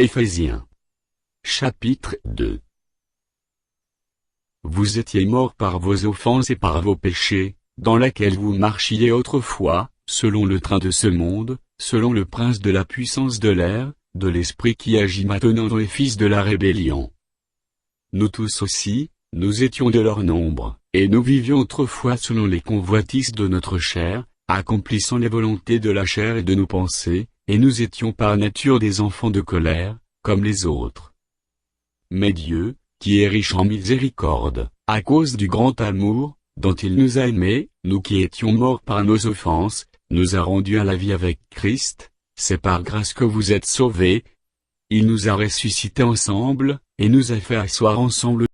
Éphésiens. Chapitre 2. Vous étiez morts par vos offenses et par vos péchés, dans lesquels vous marchiez autrefois, selon le train de ce monde, selon le prince de la puissance de l'air, de l'esprit qui agit maintenant dans les fils de la rébellion. Nous tous aussi, nous étions de leur nombre, et nous vivions autrefois selon les convoitises de notre chair, accomplissant les volontés de la chair et de nos pensées, et nous étions par nature des enfants de colère, comme les autres. Mais Dieu, qui est riche en miséricorde, à cause du grand amour, dont il nous a aimés, nous qui étions morts par nos offenses, nous a rendus à la vie avec Christ. C'est par grâce que vous êtes sauvés. Il nous a ressuscités ensemble, et nous a fait asseoir ensemble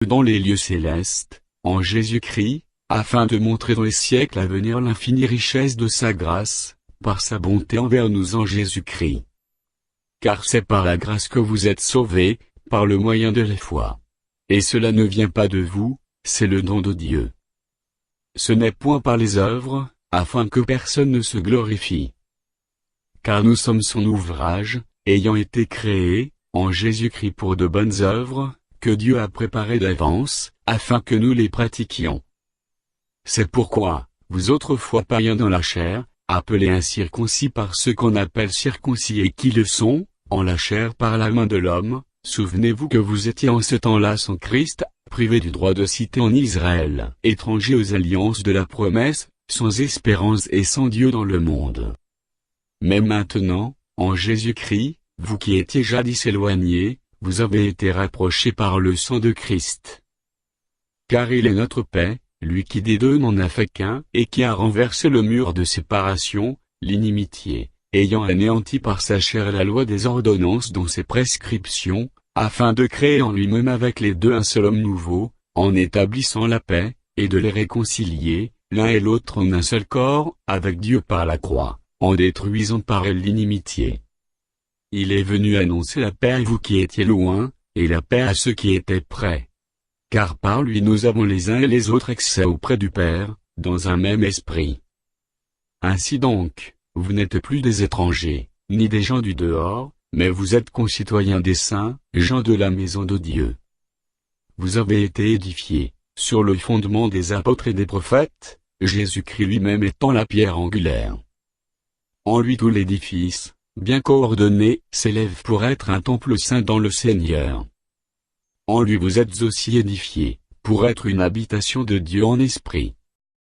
dans les lieux célestes, en Jésus-Christ, afin de montrer dans les siècles à venir l'infinie richesse de sa grâce, par sa bonté envers nous en Jésus-Christ. Car c'est par la grâce que vous êtes sauvés, par le moyen de la foi. Et cela ne vient pas de vous, c'est le don de Dieu. Ce n'est point par les œuvres, afin que personne ne se glorifie. Car nous sommes son ouvrage, ayant été créés, en Jésus-Christ pour de bonnes œuvres, que Dieu a préparées d'avance, afin que nous les pratiquions. C'est pourquoi, vous autrefois païens dans la chair, appelés incirconcis par ceux qu'on appelle circoncis et qui le sont, en la chair par la main de l'homme, souvenez-vous que vous étiez en ce temps-là sans Christ, privés du droit de cité en Israël, étrangers aux alliances de la promesse, sans espérance et sans Dieu dans le monde. Mais maintenant, en Jésus-Christ, vous qui étiez jadis éloignés, vous avez été rapprochés par le sang de Christ. Car il est notre paix, lui qui des deux n'en a fait qu'un, et qui a renversé le mur de séparation, l'inimitié, ayant anéanti par sa chair la loi des ordonnances dont ses prescriptions, afin de créer en lui-même avec les deux un seul homme nouveau, en établissant la paix, et de les réconcilier, l'un et l'autre en un seul corps, avec Dieu par la croix, en détruisant par elle l'inimitié. Il est venu annoncer la paix à vous qui étiez loin, et la paix à ceux qui étaient près. Car par lui nous avons les uns et les autres accès auprès du Père, dans un même esprit. Ainsi donc, vous n'êtes plus des étrangers, ni des gens du dehors, mais vous êtes concitoyens des saints, gens de la maison de Dieu. Vous avez été édifiés, sur le fondement des apôtres et des prophètes, Jésus-Christ lui-même étant la pierre angulaire. En lui tout l'édifice, bien coordonné, s'élève pour être un temple saint dans le Seigneur. En lui vous êtes aussi édifiés, pour être une habitation de Dieu en esprit.